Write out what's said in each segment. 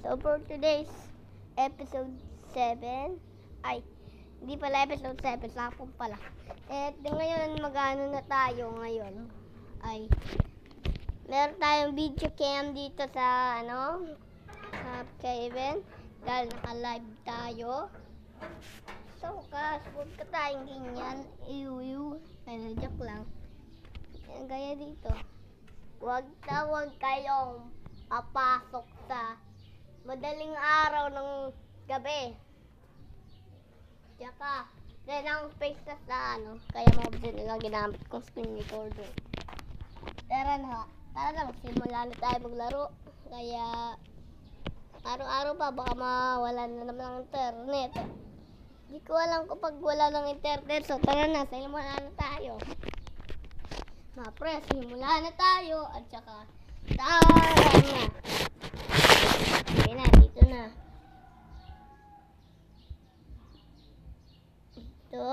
So for today's episode 7, ay, hindi pala episode 7, sapong pala. Ngayon, mag-ano na tayo ngayon, ay, meron tayong video cam dito sa, sa Kevin, dahil naka-live tayo. So, huwag ka tayong ganyan, ay, joke lang. Yan, gaya dito. Huwag kayong papasok sa madaling araw ng gabi. Tsaka, then ang face na sa kaya mabudin nila ginamit kong screen recorder. Tara na, magsimula na tayo maglaro. Kaya, araw-araw pa, baka mawalan na naman ng internet. Hindi ko alam kapag wala ng internet. So, tara na, simula na tayo. Pre, simula na tayo. At saka, tara na. Okay na, dito na. Ito.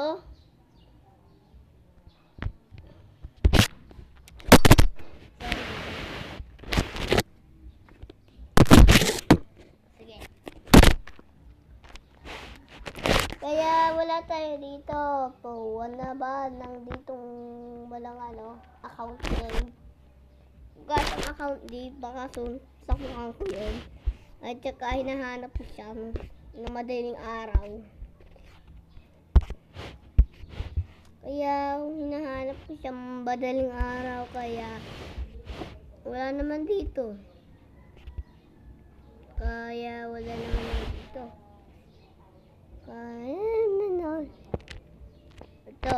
Sige. Kaya wala tayo dito. Wala ba nang ditong walang account name. Guys, ang account di baka sa kuhaan ko yun. At saka hinahanap ko siya na madaling araw. Kaya hinahanap ko siya madaling araw. Kaya wala naman dito. Kaya wala naman dito. Kaya naman. Ito.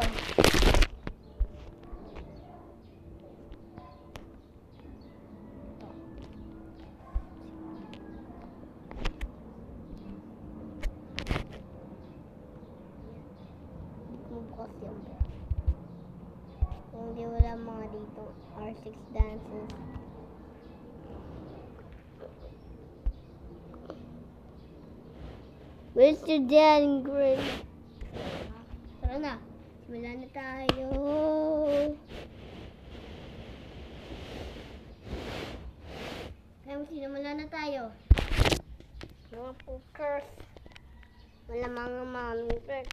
Bukas yan. Kung di wala mga dito, R6 dances. Where's your dad and Grin? Tara na. Simula na tayo. Kaya simula na tayo. Mga pookers. Wala mga mamikers.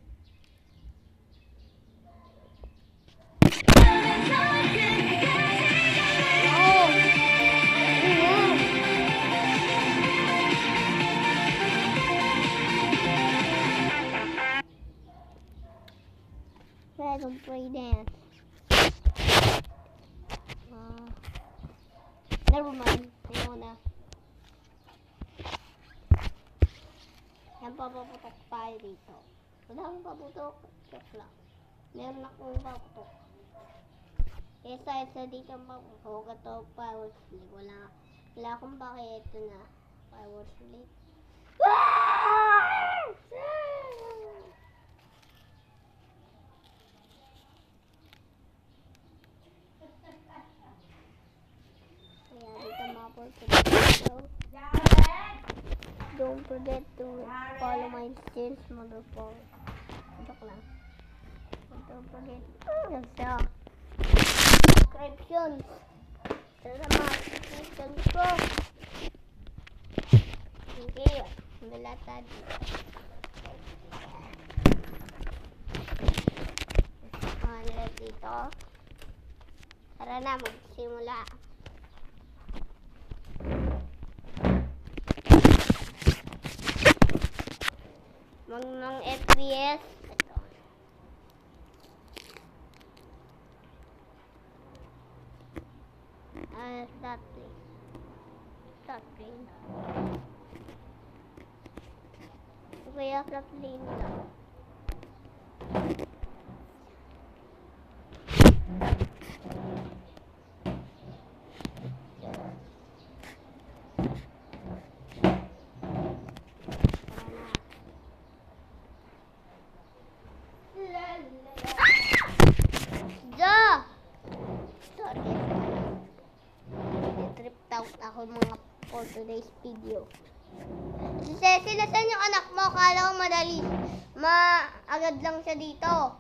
Don't play dance. Never mind. Ayaw na. Yan, papaputok tayo dito. Wala akong paputok. Joke lang. Meron akong paputok. Kesa isa dito ang paputok. Ito, power sleep. Wala akong bakit. Ito na. Power sleep. Don't forget to follow my skills, motherfucker. Joke lang. Don't forget to subscriptions. Sa mga subscriptions ko. Okay, malatad. Ulit dito. Tara na, magsimula. Mga FPS. Ito. Start play. Kaya start play nila. Ako mga for today's video. Si Ceci, nasan yung anak mo? Kala ko madali. Agad lang siya dito.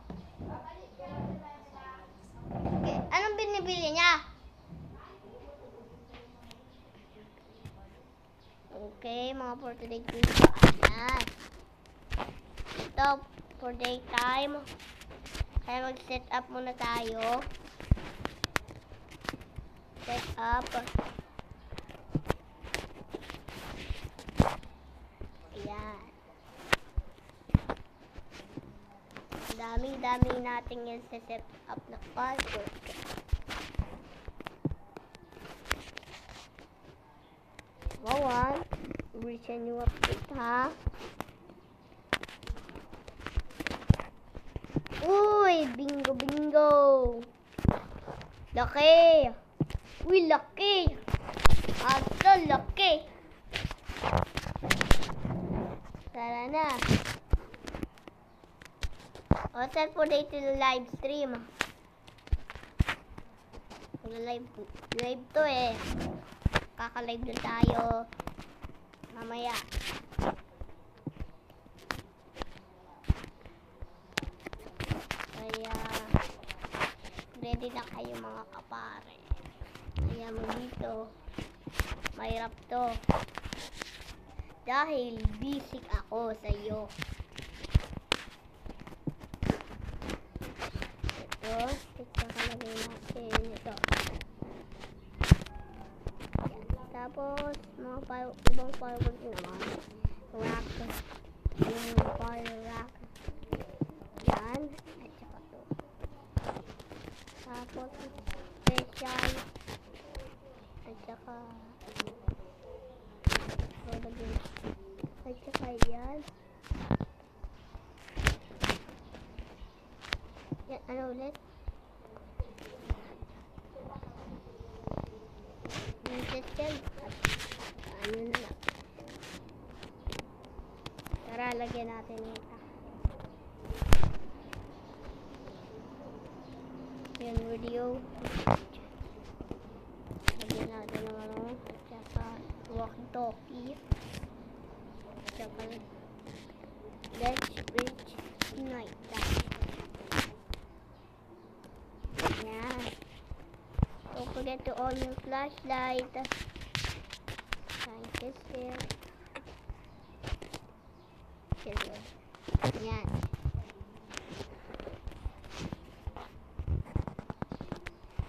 Okay. Anong binibili niya? Okay, mga for today video. Ayan. Ito, for daytime. Kaya mag-set up muna tayo. Set up. Ayan. Daming natin yung set up na password. Wawan. Recent new update, ha? Uy! Bingo, bingo! Laki! Uy, laki! Asa, laki! Tara na! O, set for day to live stream. Live to eh. Kaka-live na tayo. Mamaya. Kaya, ready na kayo mga kapare. Kaya mo dito. Mahirap to. Dahil busy ako sa iyo. Ito, kalagay natin ito. Yan. Tapos, mga ibang firework naman. Rack. Yung fire rack. Yan. At saka to. Tapos, special. At saka, at saka yan. Yan, ano ulit? Yan. Ano na lang. Tara, lagyan natin ito. Yan, video. Lagyan natin ng ano. At saka, walkie-talkie. At saka, let's reach night time. Yan. Don't forget to on your flashlight. Thank you, sir. Yan.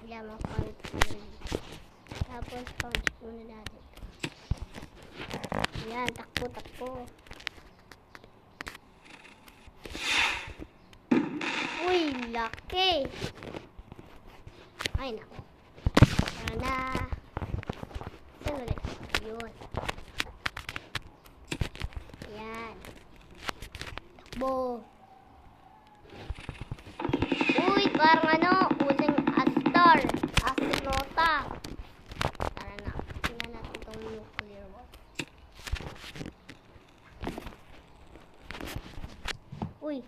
Yan, mga tapos, pounds muna natin. Yan, takbo. Uy, laki! Ay, naku. Tara na. Saan ulit? Yun. Yan. Takbo. Uy, parang ano, using Astar. Astronauta. Tara na. Tingnan natin itong nuclear wall. Uy.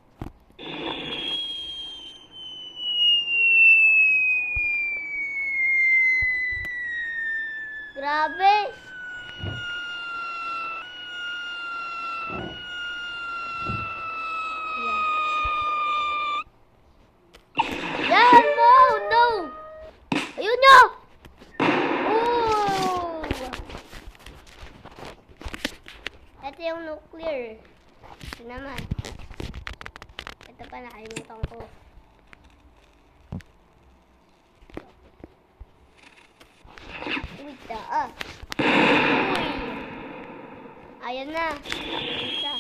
Grabe! Yan mo! No! Ayun nyo! Ooh! Ito yung nuclear. Ito naman. Ito pa, nakalimutan ko. Uy, taas. Uy! Ayan na. Isa.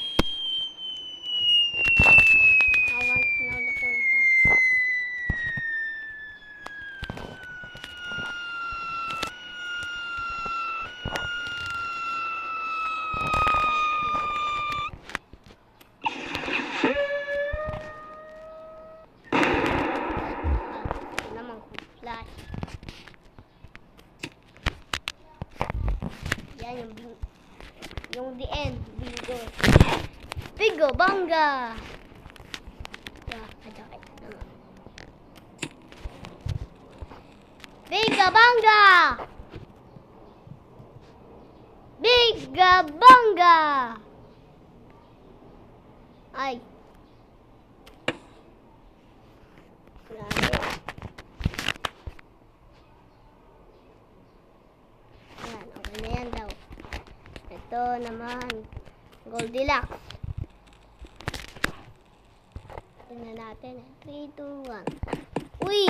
Awan na ulit yung isa. Ito naman kung flash. Yan yung the end. Bingo. Bingo, bangga! Biga bangga! Biga bangga! Ay. Grabe. Yan, okay na yan daw. Ito. Ito naman. Goldilocks. Tingnan natin. 3, 2, 1. Uy!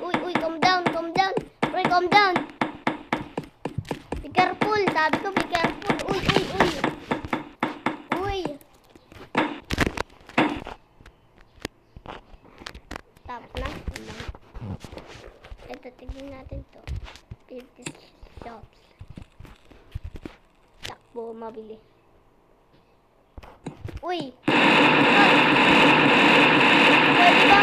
Uy! Calm down! Pre, calm down! Be careful! Sabi ko, be careful! Uy! Stop na. Ito, tignan natin to. 50 shops. Takbo, mabili. Uy! Pwede ba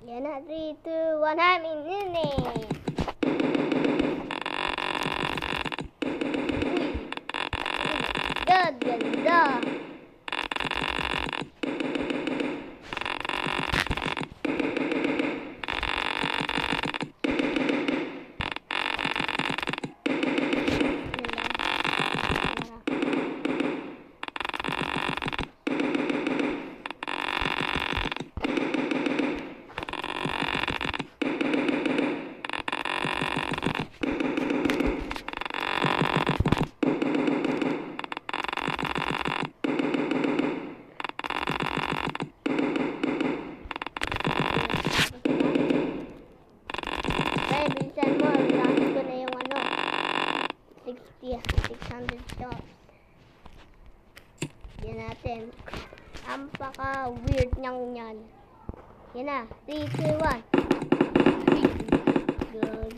yan na, 3, 2, 1, hamin yun eh. Ganda. Bilisan mo, nakit ko na yung 600 shots. Yan natin. Ampaka-weird niyang yan. Yan na, 3, 2, 1. Good.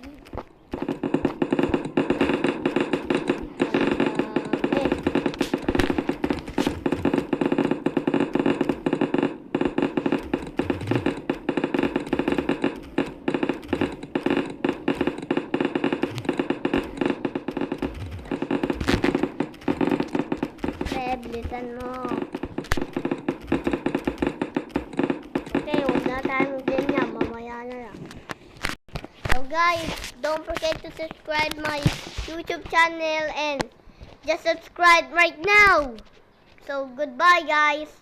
Bilisan mo. Okay, huwag na tayong ganyan. Mamaya na lang. So guys, don't forget to subscribe my YouTube channel and just subscribe right now. So goodbye guys.